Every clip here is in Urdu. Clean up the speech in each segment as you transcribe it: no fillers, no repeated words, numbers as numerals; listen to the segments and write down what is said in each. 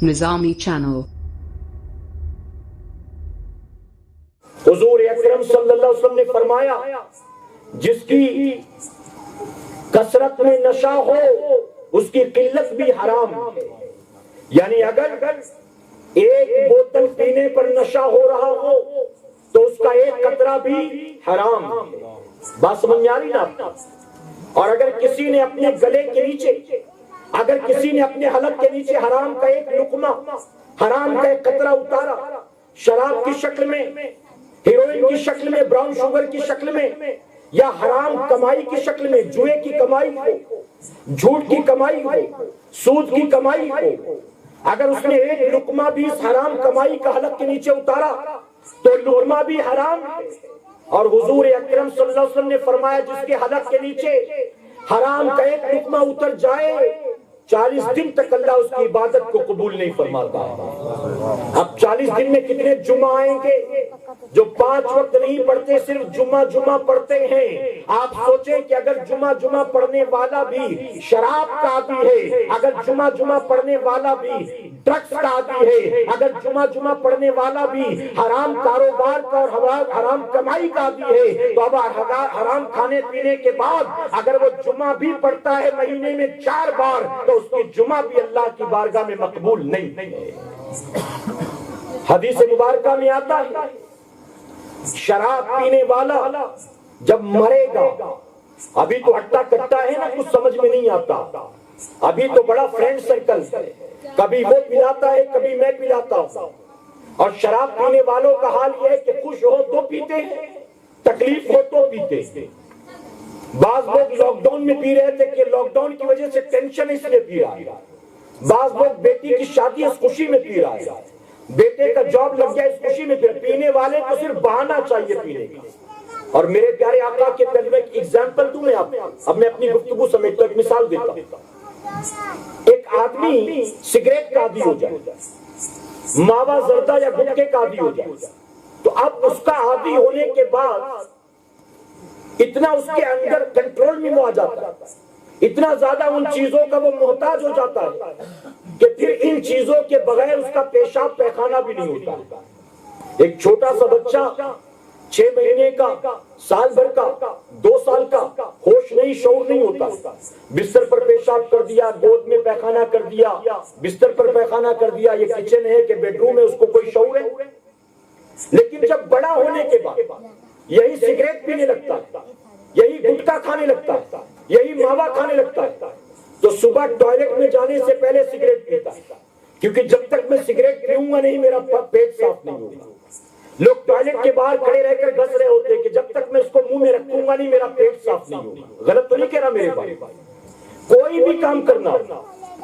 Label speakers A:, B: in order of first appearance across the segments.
A: نظامی چینل۔
B: حضور اکرم صلی اللہ علیہ وسلم نے فرمایا جس کی کثرت میں نشہ ہو اس کی قلت بھی حرام ہے، یعنی اگر ایک بوتل پینے پر نشہ ہو رہا ہو تو اس کا ایک قطرہ بھی حرام ہے۔ بات سمجھ میں آ رہی نا؟ اور اگر کسی نے اپنے گلے کے نیچے، اگر کسی نے اپنے حلق کے نیچے حرام کا ایک لقمہ، حرام کا ایک قطرہ اتارا، شراب کی شکل میں، ہیروئن کی شکل میں، براؤن شوگر کی شکل میں، یا حرام کمائی کی شکل میں، جوئے کی کمائی ہو، جھوٹ کی کمائی ہو، سود کی کمائی ہو، اگر اس نے ایک لقمہ بھی اس حرام کمائی کا حلق کے نیچے اتارا تو لقمہ بھی حرام ہے۔ اور حضور اکرم صلی اللہ علیہ وسلم نے فرمایا جس کے حلق کے نیچے حرام کا ایک لقمہ اتر جائے 40 دن تک اللہ اس کی عبادت کو قبول نہیں فرماتا۔ اب 40 دن میں کتنے جمعہ آئیں گے؟ جو 5 وقت نہیں پڑھتے، صرف جمعہ پڑھتے ہیں۔ آپ سوچیں کہ اگر جمعہ پڑھنے والا بھی شراب کا عادی ہے، اگر جمعہ پڑھنے والا بھی ڈرگس کا عادی ہے، اگر جمعہ پڑھنے والا بھی حرام کاروبار کا اور حرام کمائی کا عادی ہے، تو اب حرام کھانے پینے کے بعد اگر وہ جمعہ بھی پڑھتا ہے مہینے میں 4 بار تو اس کی جمعہ بھی اللہ کی بارگاہ میں مقبول نہیں ہے۔ حدیث مبارکہ میں آتا ہے شراب پینے والا جب مرے گا، ابھی تو ہٹا کٹا ہے نا، کچھ سمجھ میں نہیں آتا، ابھی تو بڑا فرینڈ سرکل ہے، کبھی وہ پلاتا ہے کبھی میں پلاتا ہوں، اور شراب پینے والوں کا حال یہ ہے کہ خوش ہو تو پیتے ہیں، تکلیف ہو تو پیتے ہیں۔ بعض لوگ لاک ڈاؤن میں پی رہے تھے کہ لاک ڈاؤن کی وجہ سے ٹینشن اس لیے پی رہا ہے، بعض لوگ بیٹی کی شادی اس خوشی میں پی رہا ہے، بیٹے کا جاب لگ گیا اس خوشی میں پی رہا ہے۔ پینے والے کو صرف بہانہ چاہیے پینے کا۔ اور میرے پیارے آقا کے پہلے ایک ایگزامپل دوں میں آپ، اب میں اپنی گفتگو سمیٹتا ہوں، ایک مثال دیتا ہوں۔ ایک آدمی سگریٹ کا عادی ہو جائے، ماوا زردہ یا گٹکے کا عادی ہو جائے، تو اب اس کا عادی ہونے کے بعد اتنا اس کے اندر کنٹرول میں وہ آ جاتا ہے، اتنا زیادہ ان چیزوں کا وہ محتاج ہو جاتا ہے کہ پھر ان چیزوں کے بغیر اس کا پیشاب پیخانہ بھی نہیں ہوتا۔ ایک چھوٹا سا بچہ 6 مہینے کا، سال بھر کا، 2 سال کا، ہوش نہیں شعور نہیں ہوتا، بستر پر پیشاب کر دیا، گود میں پیخانہ کر دیا، بستر پر پیخانہ کر دیا، یہ کچن ہے کہ بیڈ روم ہے، اس کو کوئی شعور ہے؟ لیکن جب بڑا ہونے کے بعد یہی سگریٹ پینے لگتا ہے، یہی گٹکا کھانے لگتا ہے، یہی ماوا کھانے لگتا ہے، تو صبح ٹوائلٹ میں جانے سے پہلے سگریٹ پیتا ہے، کیونکہ جب تک میں سگریٹ پیوں گا نہیں میرا پیٹ صاف نہیں ہوگا۔ لوگ ٹوائلٹ کے باہر کھڑے رہ کر گھس رہے ہوتے کہ جب تک میں اس کو منہ میں رکھوں گا نہیں میرا پیٹ صاف نہیں ہوگا۔ غلط تو نہیں کہہ رہا میرے بھائی؟ کوئی بھی کام کرنا،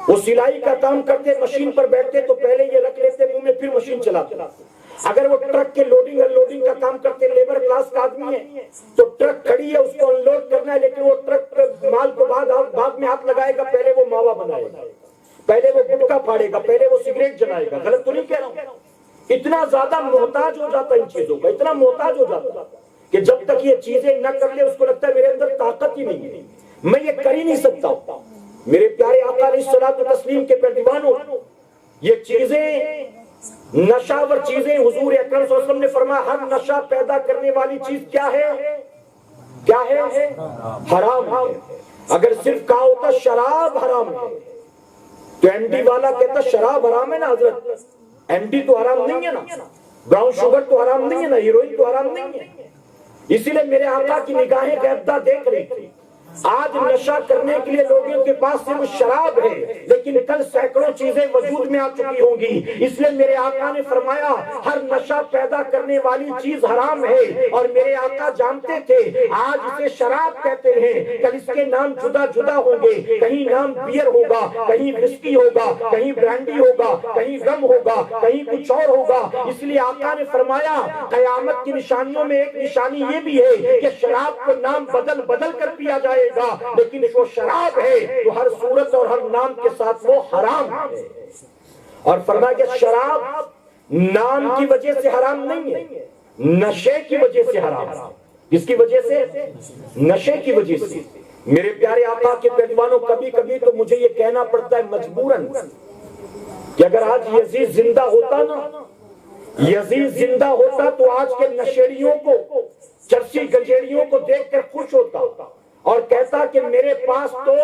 B: وہ سلائی کا کام کرتے مشین پر بیٹھتے تو پہلے یہ رکھ لیتے منہ میں پھر مشین چلاتے۔ اگر وہ ٹرک کے لوڈنگ ان لوڈنگ کا کام کرتے، لیبر کلاس کا آدمی ہے تو ٹرک کھڑی ہے اس کو ان لوڈ کرنا ہے، لیکن وہ ٹرک مال کو بعد میں ہاتھ لگائے گا، پہلے وہ ماوا بنائے گا، پہلے وہ گٹکا پھاڑے گا، پہلے وہ سگریٹ جلائے گا۔ غلط تو نہیں کہہ رہا ہوں؟ اتنا زیادہ محتاج ہو جاتا ان چیزوں کا، اتنا محتاج ہو جاتا کہ جب تک یہ چیزیں نہ کر لے اس کو لگتا ہے میرے اندر طاقت ہی نہیں ہے، میں یہ کر ہی نہیں سکتا۔ میرے پیارے آقا علیہ الصلوۃ والتسلیم کے پیروانوں، یہ چیزیں نشاور چیزیں، حضور اکرم صلی اللہ علیہ وسلم نے فرمایا ہر نشہ پیدا کرنے والی چیز کیا ہے؟ کیا ہے؟ حرام ہے۔ اگر صرف کہا ہوتا شراب حرام ہے تو ایم ڈی والا کہتا شراب حرام ہے نا حضرت، ایم ڈی تو حرام نہیں ہے نا، براؤن شوگر تو حرام نہیں ہے نا، ہیروئن تو حرام نہیں ہے۔ اسی لیے میرے آقا کی نگاہیں غیبدہ دیکھ رہی تھی۔ آج نشہ کرنے کے لیے لوگوں کے پاس صرف شراب ہے، لیکن کل سینکڑوں چیزیں وجود میں آ چکی ہوں گی۔ اس لیے میرے آقا نے فرمایا ہر نشہ پیدا کرنے والی چیز حرام ہے، اور میرے آقا جانتے تھے آج اسے شراب کہتے ہیں، کل اس کے نام جدا جدا ہوں گے، کہیں نام بیئر ہوگا، کہیں وسکی ہوگا، کہیں برانڈی ہوگا، کہیں رم ہوگا، کہیں کچھ اور ہوگا۔ اس لیے آقا نے فرمایا قیامت کی نشانیوں میں ایک نشانی یہ بھی ہے کہ شراب کو نام بدل بدل کر پیا جائے گا، لیکن وہ شراب ہے تو ہر صورت اور ہر نام کے ساتھ وہ حرام ہے۔ اور فرمایا کہ شراب نام کی وجہ سے حرام نہیں ہے، نشے کی وجہ سے حرام ہے۔ کس کی وجہ سے؟ نشے کی وجہ سے۔ میرے پیارے آقا کے پیروانوں، کبھی کبھی تو مجھے یہ کہنا پڑتا ہے مجبوراً کہ اگر آج یزید زندہ ہوتا نا، یزید زندہ ہوتا تو آج کے نشیڑیوں کو، چرسی گنجیڑیوں کو دیکھ کر خوش ہوتا اور کہتا کہ میرے پاس تو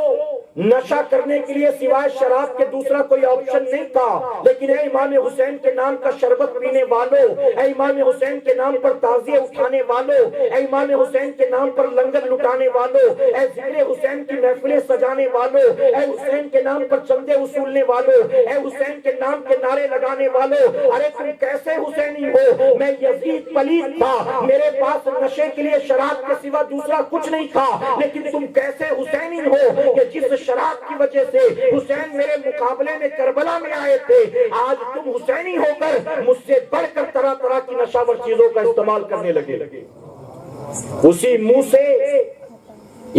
B: نشہ کرنے کے لیے سوائے شراب کے دوسرا کوئی آپشن نہیں تھا، لیکن اے امام حسین کے نام کا شربت پینے والوں، اے امام حسین کے نام پر تعزیہ اٹھانے والوں، اے امام حسین کے نام پر لنگر لٹانے والوں، اے ذکر حسین کی محفلیں سجانے والوں، اے حسین کے نام پر چندے وصولنے والوں، اے حسین کے نام کے نعرے لگانے والوں، ارے تم کیسے حسینی ہو؟ میں یزید پلید تھا، میرے پاس نشے کے لیے شراب کے سوا دوسرا کچھ نہیں تھا، لیکن تم کیسے حسینی ہو کہ جس شراب کی وجہ سے حسین میرے مقابلے میں کربلا میں آئے تھے، آج تم حسینی ہو کر مجھ سے بڑھ کر طرح طرح کی نشاور چیزوں کا استعمال کرنے لگے۔ اسی منہ سے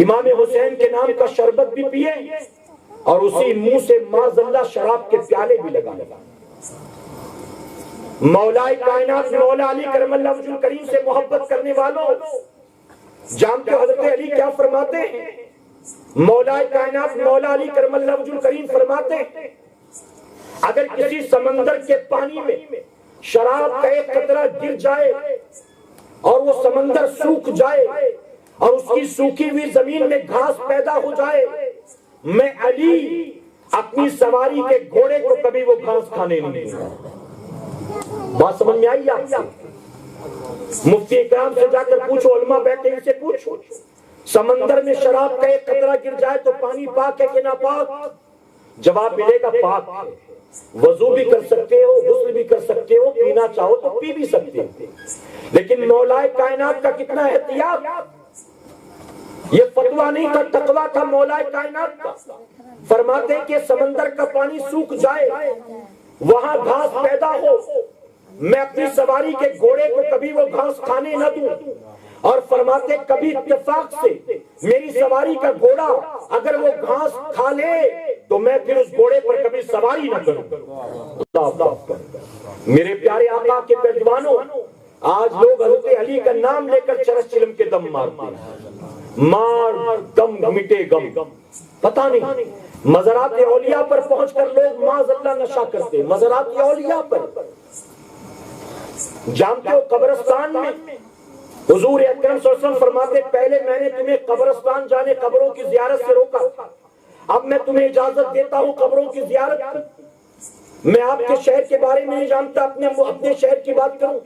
B: امام حسین کے نام کا شربت بھی پیے اور اسی منہ سے معاذ اللہ شراب کے پیالے بھی لگا۔ مولا کائنات مولا علی کرم اللہ وجہ الکریم سے محبت کرنے والوں، جانتے ہو حضرت علی کیا فرماتے ہیں؟ مولا کائنات مولا علی کرم اللہ وجہ الکریم فرماتے ہیں اگر کسی سمندر کے پانی میں شراب کا ایک قطرہ گر جائے اور وہ سمندر سوکھ جائے اور اس کی سوکھی ہوئی زمین میں گھاس پیدا ہو جائے، میں علی اپنی سواری کے گھوڑے کو کبھی وہ گھاس کھانے نہیں دوں گا۔ بات سمجھ میں آئی آپ سے؟ مفتی اکرام سے جا کر پوچھو، علماء بیٹھے ان سے پوچھو، سمندر میں شراب کا ایک قطرہ گر جائے تو پانی پاک ہے کہ ناپاک؟ جواب ملے گا پاک ہے، وضو بھی کر سکتے ہو، غسل بھی کر سکتے ہو، پینا چاہو تو پی بھی سکتے ہو، لیکن مولا کائنات کا کتنا احتیاط، یہ فتویٰ نہیں تھا، تقویٰ تھا مولا کائنات کا۔ فرماتے ہیں کہ سمندر کا پانی سوکھ جائے، وہاں گھاس پیدا ہو، میں اپنی سواری کے گھوڑے کو کبھی وہ گھاس کھانے نہ دوں، اور فرماتے کبھی اتفاق سے میری سواری کا گھوڑا اگر وہ گھاس کھا لے تو میں پھر اس گھوڑے پر کبھی سواری نہ کروں۔ میرے پیارے آقا کے پیروانوں، آج لوگ حضرت علی کا نام لے کر چرس چلم کے دم مارتے ہیں، مار دم مٹے غم، پتہ نہیں مزارات اولیاء پر پہنچ کر لوگ معاذ اللہ نشہ کرتے ہیں، مزارات اولیاء پر۔ جانتے ہو قبرستان میں حضور اکرم صلی اللہ علیہ وسلم فرماتے پہلے میں نے تمہیں قبرستان جانے قبروں کی زیارت سے روکا، اب میں تمہیں اجازت دیتا ہوں قبروں کی زیارت کی۔ میں آپ کے شہر کے بارے میں نہیں جانتا، اپنے شہر کی بات کروں،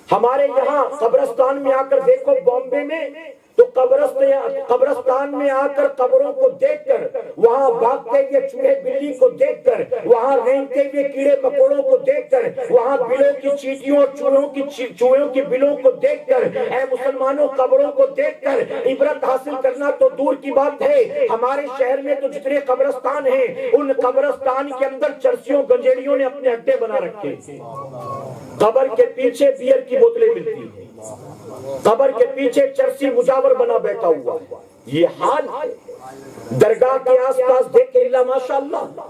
B: ہمارے یہاں قبرستان میں آ کر دیکھو، بامبے میں تو قبرستان میں آ کر قبروں کو دیکھ کر، وہاں بھاگتے ہوئے چوہے بلی کو دیکھ کر، وہاں رینگتے ہوئے کیڑے مکوڑوں کو دیکھ کر، وہاں بلوں کی چیٹیوں اور چوہوں کی بلوں کو دیکھ کر، اے مسلمانوں قبروں کو دیکھ کر عبرت حاصل کرنا تو دور کی بات ہے، ہمارے شہر میں تو جتنے قبرستان ہیں ان قبرستان کے اندر چرسیوں گنجیڑیوں نے اپنے اڈے بنا رکھے، قبر کے پیچھے بیئر کی بوتلیں ملتی ہیں، قبر کے پیچھے چرسی مجاور بنا بیٹھا ہوا، یہ حال ہے۔ درگاہ کے آس پاس دیکھیں اللہ ماشاءاللہ،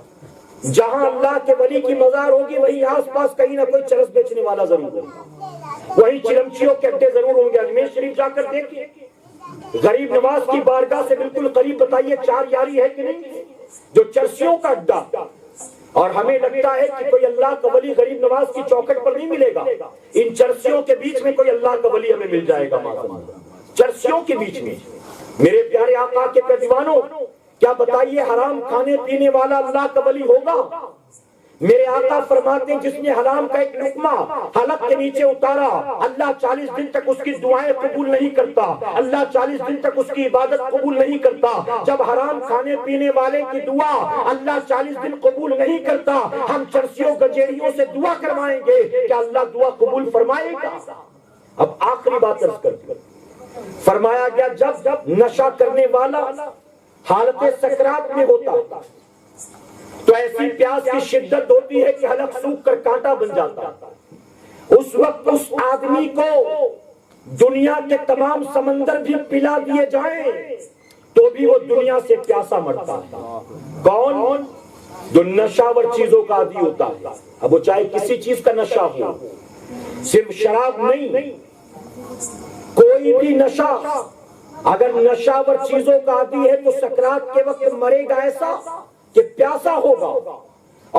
B: جہاں اللہ کے ولی کی مزار ہوگی وہیں آس پاس کہیں نہ کوئی چرس بیچنے والا ضرور ہوگا، وہیں چلمچیوں کے اڈے ضرور ہوں گے۔ اجمیر شریف جا کر دیکھیں، غریب نواز کی بارگاہ سے بالکل قریب، بتائیے چار یاری ہے کہ نہیں، جو چرسیوں کا اڈا، اور ہمیں لگتا ہے کہ کوئی اللہ کا ولی غریب نواز کی چوکھٹ پر نہیں ملے گا، ان چرسیوں کے بیچ میں کوئی اللہ کا ولی ہمیں مل جائے گا، چرسیوں کے بیچ میں۔ میرے پیارے آقا کے پیروانوں، کیا بتائیے حرام کھانے پینے والا اللہ کا ولی ہوگا؟ میرے آقا فرماتے ہیں جس نے حرام کا ایک لقمہ حلق کے نیچے اتارا، اللہ 40 دن تک اس کی دعائیں قبول نہیں کرتا، اللہ 40 دن تک اس کی عبادت قبول نہیں کرتا۔ جب حرام کھانے پینے والے کی دعا اللہ 40 دن قبول نہیں کرتا، ہم چرسیوں گجیریوں سے دعا کروائیں گے کہ اللہ دعا قبول فرمائے گا؟ اب آخری بات عرض کرتے ہیں، فرمایا گیا جب نشہ کرنے والا حالت سکرات میں ہوتا تو ایسی پیاس کی شدت ہوتی ہے کہ حلق سوکھ کر کانٹا بن جاتا، اس وقت اس آدمی کو دنیا کے تمام سمندر بھی پلا دیے جائیں تو بھی وہ دنیا سے پیاسا مرتا ہے۔ کون؟ جو نشاور چیزوں کا عادی ہوتا ہے، اب وہ چاہے کسی چیز کا نشہ ہو، صرف شراب نہیں، کوئی بھی نشہ، اگر نشاور چیزوں کا عادی ہے تو سکرات کے وقت مرے گا ایسا کہ پیاسا ہوگا،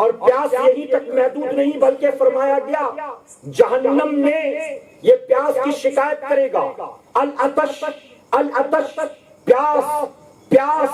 B: اور پیاس یہی تک محدود نہیں بلکہ فرمایا گیا جہنم میں یہ پیاس کی شکایت کرے گا، العطش العطش، پیاس پیاس،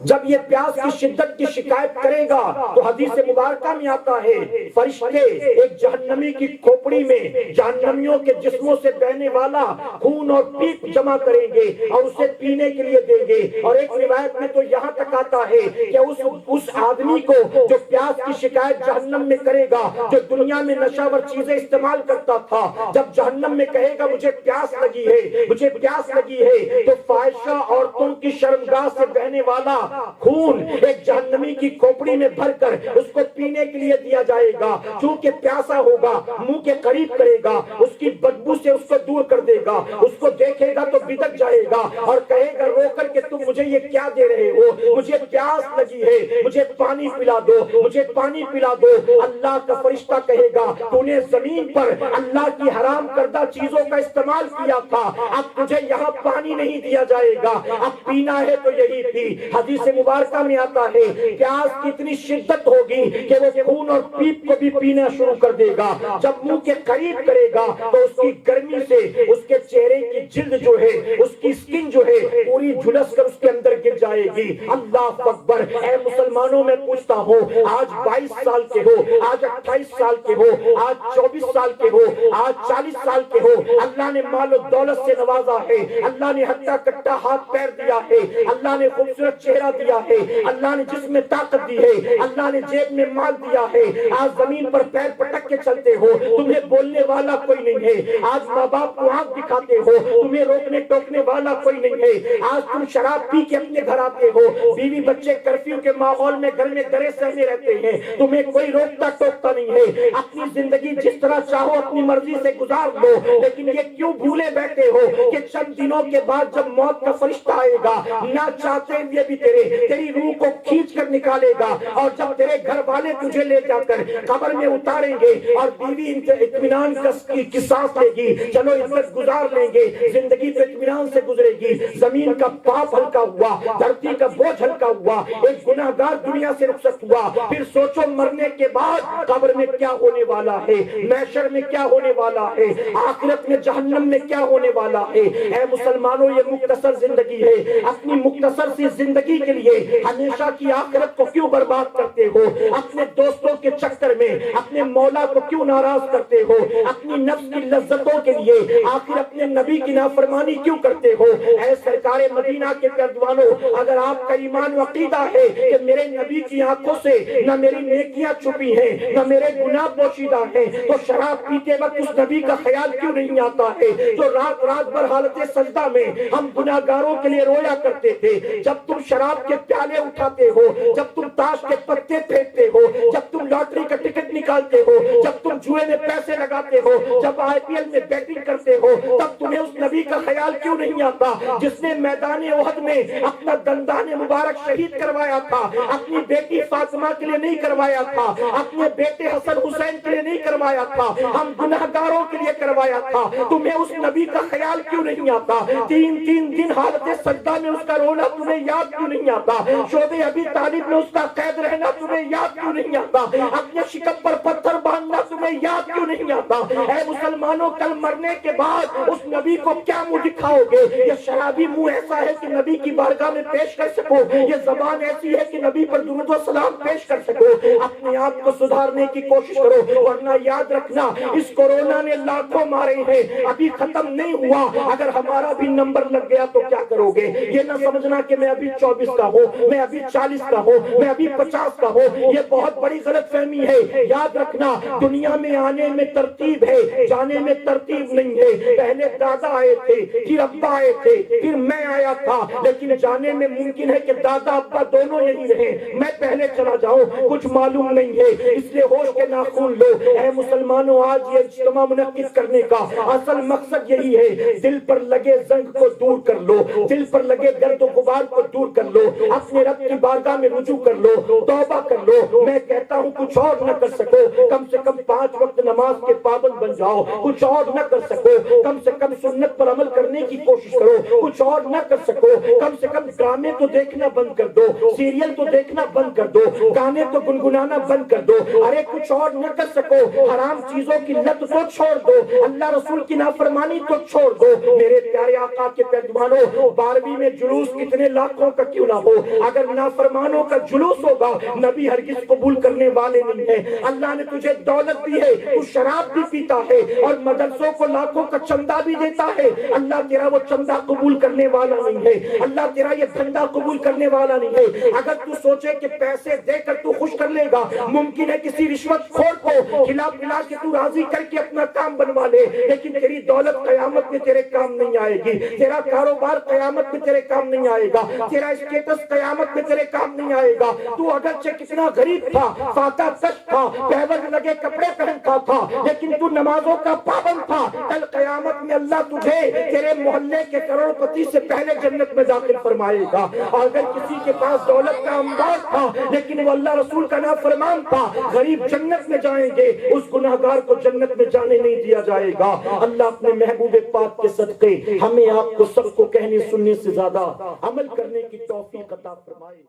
B: جب یہ پیاس کی شدت کی شکایت کرے گا تو حدیث مبارکہ میں آتا ہے فرشتے ایک جہنمی کی کھوپڑی میں جہنمیوں کے جسموں سے بہنے والا خون اور پیپ جمع کریں گے اور اسے پینے کے لیے دیں گے، اور ایک روایت میں تو یہاں تک آتا ہے کہ اس آدمی کو جو پیاس کی شکایت جہنم میں کرے گا، جو دنیا میں نشاور چیزیں استعمال کرتا تھا، جب جہنم میں کہے گا مجھے پیاس لگی ہے مجھے پیاس لگی ہے، تو فاحشہ عورتوں کی شرمگاہ سے بہنے والا خون ایک جہنمی کی کھوپڑی میں بھر کر اس کو پینے کے لیے دیا جائے گا، چونکہ پیاسا ہوگا منہ کے قریب کرے گا، اس کی بدبو سے اس کو دور کر دے گا، اس کو دیکھے گا تو بدک جائے گا اور کہے گا رو کر کہ تم مجھے یہ کیا دے رہے ہو، مجھے پیاس لگی ہے، مجھے پانی پلا دو مجھے پانی پلا دو۔ اللہ کا فرشتہ کہے گا تو نے زمین پر اللہ کی حرام کردہ چیزوں کا استعمال کیا تھا، اب تجھے یہاں پانی نہیں دیا جائے گا، اب پینا ہے تو یہی پی۔ حدیث مبارکہ میں آتا ہے پیاس کی اتنی شدت ہوگی کہ وہ خون اور پیپ کو بھی پینا شروع کر دے گا، جب منہ کے قریب کرے گا تو اس کی گرمی سے اس کے چہرے کی جلد جو ہے، اس کی سکن جو ہے پوری جھلس کر اس کے اندر گر جائے گی۔ اللہ اکبر۔ اے مسلمانوں میں پوچھتا ہوں، آج 22 سال کے ہو، آج 28 سال کے ہو، آج 24 سال کے ہو، آج 40 سال کے ہو، اللہ نے مال و دولت سے نوازا ہے، اللہ نے ہٹا کٹا ہاتھ پیر دیا ہے، اللہ نے خوبصورت چہرہ دیا ہے، اللہ نے جسم میں طاقت دی ہے، اللہ نے جیب میں مال دیا ہے، آج زمین پر پیر پٹک کے چلتے ہو، تمہیں بولنے والا کوئی نہیں ہے، آج ماں باپ کو آنکھ دکھاتے ہو، تمہیں روکنے ٹوکنے والا کوئی نہیں ہے، آج تم شراب پی کے اپنے گھر آتے ہو، بیوی بچے کرفیو کے ماحول میں گھر میں ڈرے سہنے رہتے ہیں، تمہیں کوئی روکتا ٹوکتا نہیں ہے، اپنی زندگی جس طرح چاہو اپنی مرضی سے گزار لو، لیکن یہ کیوں بھولے بیٹھے ہو کہ چند دنوں کے بعد جب موت کا فرشتہ آئے گا نہ چاہتے ہوئے بھی تیری روح کو کھینچ کر نکالے گا، اور جب تیرے گھر والے تجھے لے جا کر قبر میں اتاریں گے اور بیوی اطمینان کی سانس لے گی، چلو عزت گزار لیں گے، زندگی تو اطمینان سے گزرے گی، زمین کا پاپ ہلکا ہوا، دھرتی کا بوجھ ہلکا ہوا، ایک گناہگار دنیا سے رخصت ہوا، پھر سوچو مرنے کے بعد قبر میں کیا ہونے والا ہے، محشر میں کیا ہونے والا ہے، آخرت میں جہنم میں کیا ہونے والا ہے۔ اے مسلمانوں، یہ مختصر زندگی ہے، اپنی مختصر سی زندگی کے لیے ہمیشہ کی آخرت کو کیوں برباد کرتے ہو، اپنے دوستوں کے چکر میں اپنے مولا کو کیوں ناراض کرتے ہو، اپنی نفس کی لذتوں کے لیے آخر اپنے نبی کی نافرمانی کیوں کرتے ہو۔ اے سرکار مدینہ کے پردوانوں، اگر آپ کا ایمان و عقیدہ ہے کہ میرے نبی کی آنکھوں سے نہ میری نیکیاں چھپی ہیں نہ میرے گناہ پوشیدہ ہیں، تو شراب پیتے وقت اس نبی کا خیال کیوں نہیں آتا ہے جو رات رات بھر حالت سجدہ میں ہم گناہگاروں کے لیے رویا کرتے تھے۔ جب تم شراب کے پیالے اٹھاتے ہو، جب تم تاش کے پتے پھینکتے ہو، جب تم لاٹری کا ٹکٹ نکالتے ہو، جب تم جوئے میں پیسے لگاتے ہو، جب IPL میں بیٹنگ کرتے ہو، تب تمہیں اس نبی کا خیال کیوں نہیں آتا جس نے میدان احد میں اپنا دندان مبارک شہید کروایا تھا، اپنی بیٹی فاطمہ کے لیے نہیں کروایا تھا، اپنے بیٹے حسن حسین کے لیے نہیں کروایا تھا، ہم گناہگاروں کے لیے کروایا تھا۔ تمہیں اس نبی کا خیال کیوں نہیں آتا؟ تین دن حالت سجدہ میں اس کا رونا تمہیں یاد کیوں نہیں آتا؟ شعبے ابی طالب میں اس کا قید رہنا تمہیں یاد کیوں نہیں آتا؟ اپنے شکم پر پتھر باندھنا تمہیں یاد کیوں نہیں آتا؟ اے مسلمانوں، کل مرنے کے بعد اس نبی کو کیا منہ دکھاؤ گے؟ یہ شرابی منہ ایسا ہے کہ نبی کی بارگاہ میں پیش کر سکو، یہ زبان ایسی ہے کہ نبی پر درود و سلام پیش کر سکو۔ اپنے آپ کو سدھارنے کی کوشش کرو، ورنہ یاد رکھنا اس کورونا نے لاکھوں مارے ہیں، ابھی ختم نہیں ہوا، اگر ہمارا بھی نمبر لگ گیا تو کیا کرو گے؟ یہ نہ سمجھنا کہ میں ابھی 24 کا ہوں، میں ابھی 40 کا ہوں، میں ابھی 50 کا ہوں، یہ بہت بڑی غلط فہمی ہے۔ یاد رکھنا دنیا میں آنے میں ترتیب ہے، جانے میں ترتیب نہیں ہے۔ پہلے دادا آئے تھے، پھر ابا آئے تھے، پھر میں آیا تھا، لیکن جانے میں ممکن ہے کہ دادا ابا دونوں یہی رہے، میں پہلے چلا جاؤں، کچھ معلوم نہیں ہے، اس لیے ہوش کے ناخن لو۔ اے مسلمانوں، آج یہ اجتماع منعقد کرنے کا اصل مقصد یہی ہے، دل پر لگے زنگ کو دور کر لو، دل پر لگے گرد و غبار کو دور کر لو، اپنے رب کی بارگاہ میں رجوع کر لو، توبہ کر لو۔ میں کہتا ہوں کچھ اور نہ کر سکتے سکو کم سے کم 5 وقت نماز کے پابند بن جاؤ. کچھ اور نہ کر سکو کم سے کم سنت پر عمل کرنے کی کوشش کرو. کچھ اور نہ کر سکو کم سے کم ڈرامے تو دیکھنا بند کر دو, سیریل تو دیکھنا بند کر دو, گانے تو گنگنانا بند کر دو. ارے کچھ اور نہ کر سکو, حرام چیزوں کی لت تو چھوڑ دو, اللہ رسول کی نافرمانی تو چھوڑ دو. میرے پیارے آقا کے پیغمبروں, 12ویں میں جلوس کتنے لاکھوں کا کیوں نہ ہو, اگر نافرمانوں کا جلوس ہوگا نبی ہرگز قبول کرنے والے نہیں ہیں. اللہ نے تجھے دولت دی ہے, تو شراب بھی پیتا ہے اور مدرسوں کو لاکھوں کا چندہ بھی دیتا ہے, اللہ تیرا وہ چندہ قبول کرنے والا نہیں ہے, اللہ تیرا یہ دھندا قبول کرنے والا نہیں ہے. اگر تو سوچے کہ پیسے دے کر تو خوش کر لے گا, ممکن ہے کسی رشوت خور کو کھلا پلا کے تو راضی کر کے اپنا کام بنوا لے, لیکن تیری دولت قیامت میں تیرے کام نہیں آئے گی, تیرا کاروبار قیامت میں تیرے کام نہیں آئے گا, تیرا اسٹیٹس قیامت میں تیرے کام نہیں آئے گا. تو اگرچہ کتنا غریب تھا, فاتح کش تھا, پیور لگے کپڑے پہنتا تھا, لیکن تو نمازوں کا پابند تھا, کل قیامت میں اللہ تجھے تیرے محلے کے کروڑ پتی سے پہلے جنت میں داخل فرمائے گا. اور اگر کسی کے پاس دولت کا انبار تھا لیکن وہ اللہ رسول کا نافرمان تھا, غریب جنت میں جائیں گے, اس گناہگار کو جنت میں جانے نہیں دیا جائے گا. اللہ اپنے محبوب پاک کے صدقے ہمیں آپ کو سب کو کہنے سننے سے زیادہ عمل کرنے کی توفیق عطا فرمائے.